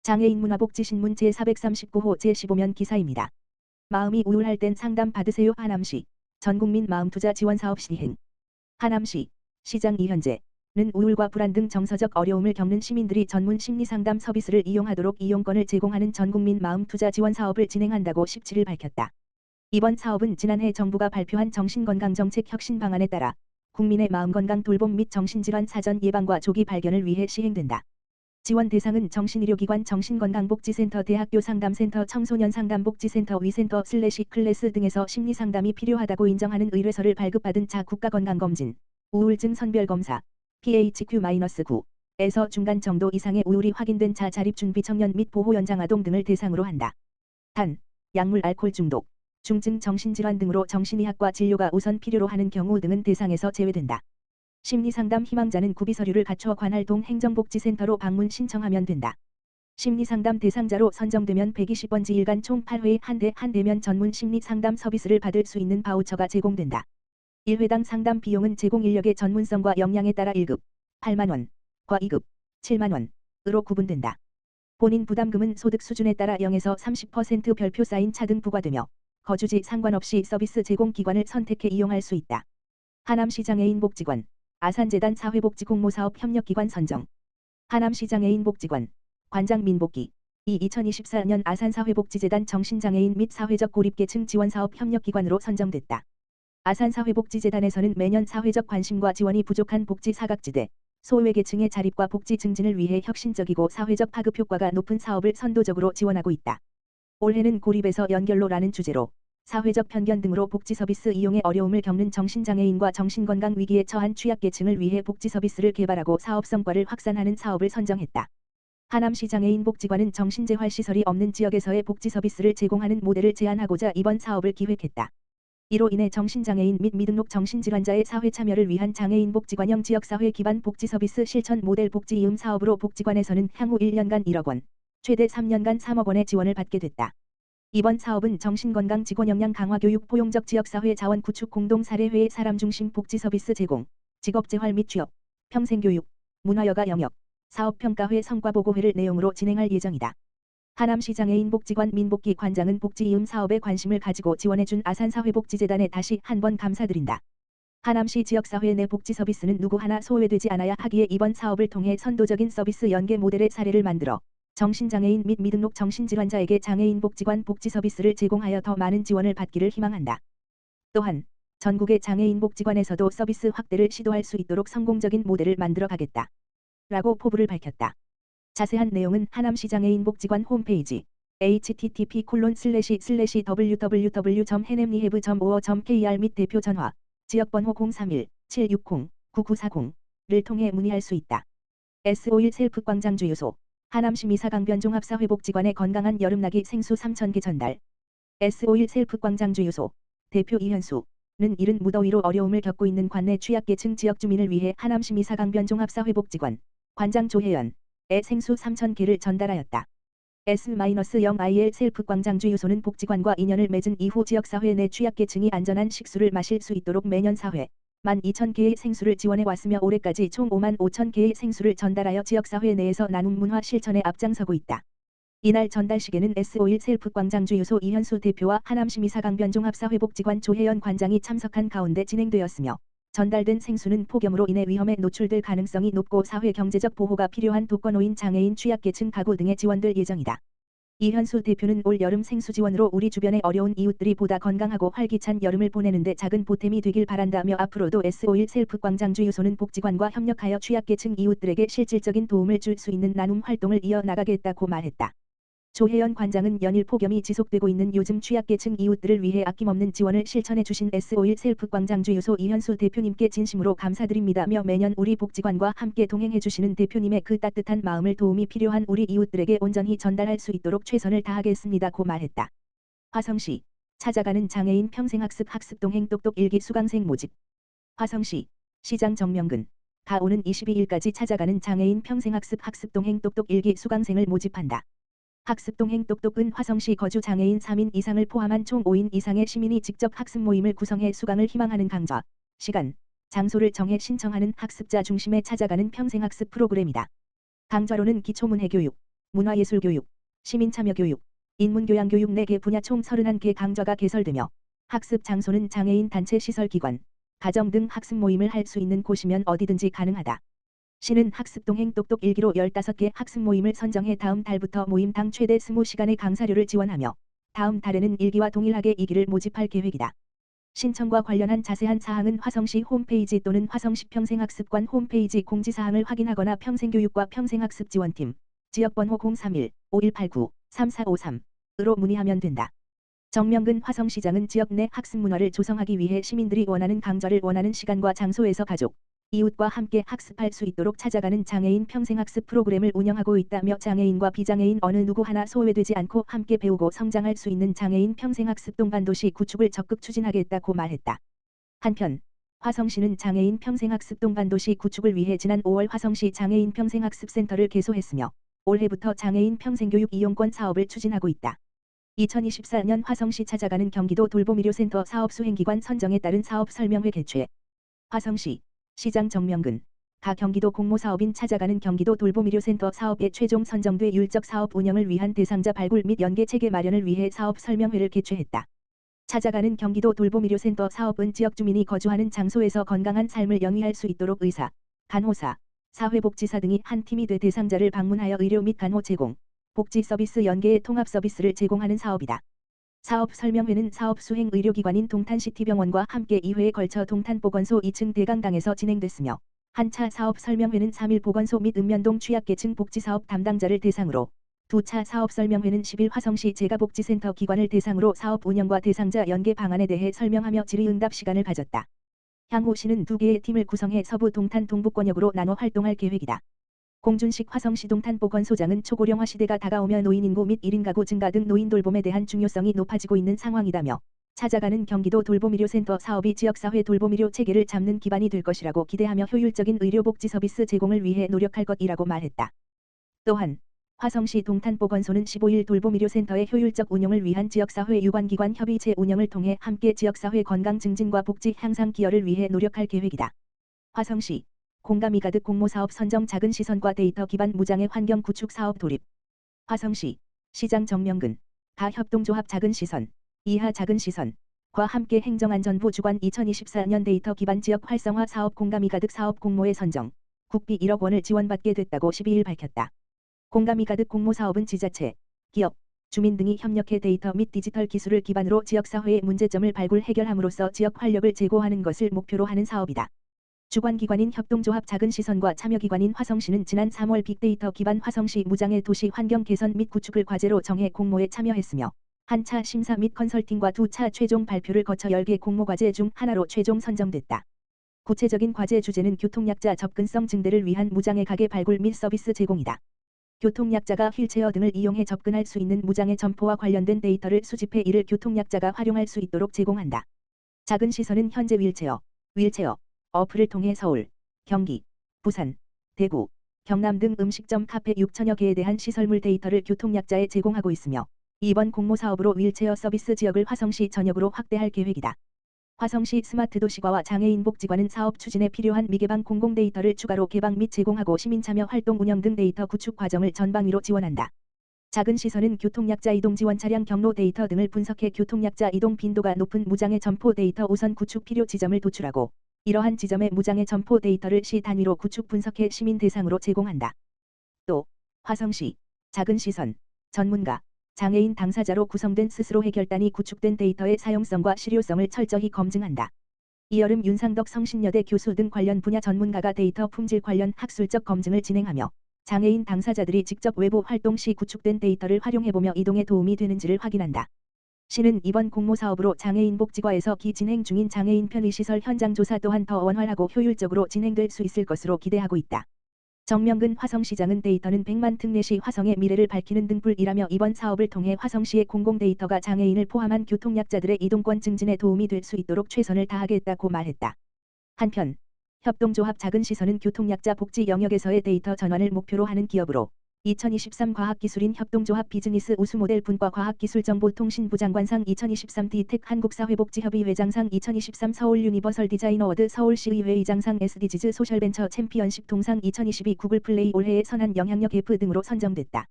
장애인 문화복지신문 제439호 제15면 기사입니다. 마음이 우울할 땐 상담 받으세요. 하남시 전국민 마음투자 지원사업 시행. 하남시 시장 이현재는 우울과 불안 등 정서적 어려움을 겪는 시민들이 전문 심리상담 서비스를 이용하도록 이용권을 제공하는 전국민 마음투자 지원사업을 진행한다고 17일 밝혔다. 이번 사업은 지난해 정부가 발표한 정신건강정책 혁신 방안에 따라 국민의 마음건강 돌봄 및 정신질환 사전 예방과 조기 발견을 위해 시행된다. 지원 대상은 정신의료기관, 정신건강복지센터, 대학교 상담센터, 청소년 상담복지센터, 위센터 /클래스 등에서 심리상담이 필요하다고 인정하는 의뢰서를 발급받은 자 국가건강검진, 우울증 선별검사, PHQ-9에서 중간 정도 이상의 우울이 확인된 자 자립준비 청년 및 보호연장아동 등을 대상으로 한다. 단, 약물 알코올 중독, 중증 정신질환 등으로 정신의학과 진료가 우선 필요로 하는 경우 등은 대상에서 제외된다. 심리상담 희망자는 구비서류를 갖춰 관할 동행정복지센터로 방문 신청하면 된다. 심리상담 대상자로 선정되면 120번지 일간 총 8회에 한 대면 전문 심리상담 서비스를 받을 수 있는 바우처가 제공된다. 1회당 상담 비용은 제공 인력의 전문성과 역량에 따라 1급 8만원, 과 2급 7만원으로 구분된다. 본인 부담금은 소득 수준에 따라 0에서 30% 별표 쌓인 차 등 부과되며 거주지 상관없이 서비스 제공 기관을 선택해 이용할 수 있다. 하남시 장애인복지관 아산재단 사회복지공모사업 협력기관 선정. 하남시 장애인복지관 관장 민복기 2024년 아산사회복지재단 정신장애인 및 사회적 고립계층 지원사업 협력기관으로 선정됐다. 아산사회복지재단에서는 매년 사회적 관심과 지원이 부족한 복지 사각지대, 소외계층의 자립과 복지 증진을 위해 혁신적이고 사회적 파급 효과가 높은 사업을 선도적으로 지원하고 있다. 올해는 고립에서 연결로라는 주제로 사회적 편견 등으로 복지 서비스 이용에 어려움을 겪는 정신장애인과 정신건강 위기에 처한 취약계층을 위해 복지 서비스를 개발하고 사업 성과를 확산하는 사업을 선정했다. 하남시 장애인복지관은 정신재활시설이 없는 지역에서의 복지 서비스를 제공하는 모델을 제안하고자 이번 사업을 기획했다. 이로 인해 정신장애인 및 미등록 정신질환자의 사회 참여를 위한 장애인복지관형 지역사회 기반 복지 서비스 실천 모델 복지 이음 사업으로 복지관에서는 향후 1년간 1억 원, 최대 3년간 3억 원의 지원을 받게 됐다. 이번 사업은 정신건강 직원 역량 강화 교육, 포용적 지역사회 자원 구축, 공동사례회의 사람 중심 복지 서비스 제공, 직업재활 및 취업, 평생교육, 문화여가 영역, 사업평가회 성과보고회를 내용으로 진행할 예정이다. 하남시 장애인복지관 민복기 관장은 복지 이음 사업에 관심을 가지고 지원해준 아산사회복지재단에 다시 한번 감사드린다. 하남시 지역사회 내 복지 서비스는 누구 하나 소외되지 않아야 하기에 이번 사업을 통해 선도적인 서비스 연계 모델의 사례를 만들어 정신장애인 및 미등록 정신질환자에게 장애인복지관 복지 서비스를 제공하여 더 많은 지원을 받기를 희망한다. 또한 전국의 장애인복지관에서도 서비스 확대를 시도할 수 있도록 성공적인 모델을 만들어 가겠다. 라고 포부를 밝혔다. 자세한 내용은 하남시 장애인복지관 홈페이지 http://www.henemrehab.or.kr 및 대표 전화, 지역번호 031-760-9940를 통해 문의할 수 있다. S51 셀프광장 주유소 하남시 미사강변종합사회복지관의 건강한 여름나기 생수 3,000개 전달. S51 셀프광장 주유소 대표 이현수는 이른 무더위로 어려움을 겪고 있는 관내 취약계층 지역 주민을 위해 하남시 미사강변종합사회복지관 관장 조혜연의 생수 3,000개를 전달하였다. S-0IL 셀프광장 주유소는 복지관과 인연을 맺은 이후 지역사회 내 취약계층이 안전한 식수를 마실 수 있도록 매년 4회 12,000개의 생수를 지원해 왔으며 올해까지 총 55,000개의 생수를 전달하여 지역사회 내에서 나눔 문화 실천에 앞장서고 있다. 이날 전달식에는 S51 셀프광장 주유소 이현수 대표와 하남시 미사강변종합사회복지관 조혜연 관장이 참석한 가운데 진행되었으며 전달된 생수는 폭염으로 인해 위험에 노출될 가능성이 높고 사회 경제적 보호가 필요한 독거노인, 장애인, 취약계층 가구 등에 지원될 예정이다. 이현수 대표는 올 여름 생수 지원으로 우리 주변의 어려운 이웃들이 보다 건강하고 활기찬 여름을 보내는데 작은 보탬이 되길 바란다며 앞으로도 S51 셀프광장 주유소는 복지관과 협력하여 취약계층 이웃들에게 실질적인 도움을 줄 수 있는 나눔 활동을 이어나가겠다고 말했다. 조혜연 관장은 연일 폭염이 지속되고 있는 요즘 취약계층 이웃들을 위해 아낌없는 지원을 실천해 주신 S51 셀프광장 주유소 이현수 대표님께 진심으로 감사드립니다며 매년 우리 복지관과 함께 동행해 주시는 대표님의 그 따뜻한 마음을 도움이 필요한 우리 이웃들에게 온전히 전달할 수 있도록 최선을 다하겠습니다고 말했다. 화성시 찾아가는 장애인 평생학습 학습동행 똑똑 일기 수강생 모집. 화성시 시장 정명근 오는 22일까지 찾아가는 장애인 평생학습 학습동행 똑똑 일기 수강생을 모집한다. 학습동행 똑똑은 화성시 거주 장애인 3인 이상을 포함한 총 5인 이상의 시민이 직접 학습 모임을 구성해 수강을 희망하는 강좌, 시간, 장소를 정해 신청하는 학습자 중심에 찾아가는 평생학습 프로그램이다. 강좌로는 기초문해교육, 문화예술교육, 시민참여교육, 인문교양교육 4개 분야 총 31개 강좌가 개설되며 학습 장소는 장애인 단체 시설기관, 가정 등 학습 모임을 할 수 있는 곳이면 어디든지 가능하다. 시는 학습 동행 똑똑 1기로 15개 학습 모임을 선정해 다음 달부터 모임당 최대 20시간의 강사료를 지원하며 다음 달에는 1기와 동일하게 2기를 모집할 계획이다. 신청과 관련한 자세한 사항은 화성시 홈페이지 또는 화성시 평생학습관 홈페이지 공지사항을 확인하거나 평생교육과 평생학습지원팀, 지역번호 031-5189-3453으로 문의하면 된다. 정명근 화성시장은 지역 내 학습 문화를 조성하기 위해 시민들이 원하는 강좌를 원하는 시간과 장소에서 가족, 이웃과 함께 학습할 수 있도록 찾아가는 장애인 평생학습 프로그램을 운영하고 있다며 장애인과 비장애인 어느 누구 하나 소외되지 않고 함께 배우고 성장할 수 있는 장애인 평생학습 동반도시 구축을 적극 추진하겠다고 말했다. 한편 화성시는 장애인 평생학습 동반도시 구축을 위해 지난 5월 화성시 장애인 평생학습센터를 개소했으며 올해부터 장애인 평생교육 이용권 사업을 추진하고 있다. 2024년 화성시 찾아가는 경기도 돌봄의료센터 사업수행기관 선정에 따른 사업설명회 개최. 화성시 시장 정명근 가 경기도 공모사업인 찾아가는 경기도 돌봄의료센터 사업에 최종 선정돼 율적 사업 운영을 위한 대상자 발굴 및 연계 체계 마련을 위해 사업 설명회를 개최했다. 찾아가는 경기도 돌봄의료센터 사업은 지역 주민이 거주하는 장소에서 건강한 삶을 영위할 수 있도록 의사, 간호사, 사회복지사 등이 한 팀이 돼 대상자를 방문하여 의료 및 간호 제공, 복지 서비스 연계의 통합 서비스를 제공하는 사업이다. 사업 설명회는 사업 수행 의료기관인 동탄시티병원과 함께 2회에 걸쳐 동탄보건소 2층 대강당에서 진행됐으며 한 차 사업 설명회는 3일 보건소 및 읍면동 취약계층 복지사업 담당자를 대상으로, 2차 사업 설명회는 10일 화성시 재가복지센터 기관을 대상으로 사업 운영과 대상자 연계 방안에 대해 설명하며 질의응답 시간을 가졌다. 향후 시는 2개의 팀을 구성해 서부 동탄 동북권역으로 나눠 활동할 계획이다. 공준식 화성시 동탄보건소장은 초고령화 시대가 다가오며 노인 인구 및 1인 가구 증가 등 노인 돌봄에 대한 중요성이 높아지고 있는 상황이다며 찾아가는 경기도 돌봄의료센터 사업이 지역사회 돌봄의료 체계를 잡는 기반이 될 것이라고 기대하며 효율적인 의료복지 서비스 제공을 위해 노력할 것이라고 말했다. 또한 화성시 동탄보건소는 15일 돌봄의료센터의 효율적 운영을 위한 지역사회 유관기관 협의체 운영을 통해 함께 지역사회 건강 증진과 복지 향상 기여를 위해 노력할 계획이다. 화성시 공감이 가득 공모사업 선정 작은 시선과 데이터 기반 무장애 환경 구축 사업 돌입. 화성시 시장 정명근 가 협동조합 작은 시선, 이하 작은 시선 과 함께 행정안전부 주관 2024년 데이터 기반 지역 활성화 사업 공감이 가득 사업 공모에 선정, 국비 1억 원을 지원받게 됐다고 12일 밝혔다. 공감이 가득 공모사업은 지자체, 기업, 주민 등이 협력해 데이터 및 디지털 기술을 기반으로 지역사회의 문제점을 발굴 해결함으로써 지역 활력을 제고하는 것을 목표로 하는 사업이다. 주관기관인 협동조합 작은 시선과 참여기관인 화성시는 지난 3월 빅데이터 기반 화성시 무장애 도시 환경 개선 및 구축을 과제로 정해 공모에 참여했으며 한 차 심사 및 컨설팅과 2차 최종 발표를 거쳐 10개 공모과제 중 하나로 최종 선정됐다. 구체적인 과제 주제는 교통약자 접근성 증대를 위한 무장애 가게 발굴 및 서비스 제공이다. 교통약자가 휠체어 등을 이용해 접근할 수 있는 무장애 점포와 관련된 데이터를 수집해 이를 교통약자가 활용할 수 있도록 제공한다. 작은 시선은 현재 휠체어 어플을 통해 서울, 경기, 부산, 대구, 경남 등 음식점 카페 6천여 개에 대한 시설물 데이터를 교통약자에 제공하고 있으며 이번 공모사업으로 휠체어 서비스 지역을 화성시 전역으로 확대할 계획이다. 화성시 스마트도시과와 장애인복지관은 사업 추진에 필요한 미개방 공공데이터를 추가로 개방 및 제공하고 시민참여 활동 운영 등 데이터 구축 과정을 전방위로 지원한다. 작은 시선은 교통약자 이동 지원 차량 경로 데이터 등을 분석해 교통약자 이동 빈도가 높은 무장애 점포 데이터 우선 구축 필요 지점을 도출하고 이러한 지점의 무장애 점포 데이터를 시 단위로 구축 분석해 시민 대상으로 제공한다. 또 화성시 작은 시선 전문가 장애인 당사자로 구성된 스스로 해결단이 구축된 데이터의 사용성과 실효성을 철저히 검증한다. 이 여름 윤상덕 성신여대 교수 등 관련 분야 전문가가 데이터 품질 관련 학술적 검증을 진행하며 장애인 당사자들이 직접 외부 활동 시 구축된 데이터를 활용해보며 이동에 도움이 되는지를 확인한다. 시는 이번 공모사업으로 장애인복지과에서 진행 중인 장애인 편의시설 현장 조사 또한 더 원활하고 효율적으로 진행될 수 있을 것으로 기대하고 있다. 정명근 화성시장은 데이터는 100만 특례시 화성의 미래를 밝히는 등불이라며 이번 사업을 통해 화성시의 공공데이터가 장애인을 포함한 교통약자들의 이동권 증진에 도움이 될 수 있도록 최선을 다하겠다고 말했다. 한편 협동조합 작은 시선은 교통약자 복지 영역에서의 데이터 전환을 목표로 하는 기업으로 2023 과학기술인 협동조합 비즈니스 우수모델 분과 과학기술정보통신부 장관상 2023 디텍 한국사회복지협의 회장상 2023 서울 유니버설 디자인 어워드 서울시의회 의장상 SDGs 소셜벤처 챔피언십 동상 2022 구글 플레이 올해의 선한 영향력 F 등으로 선정됐다.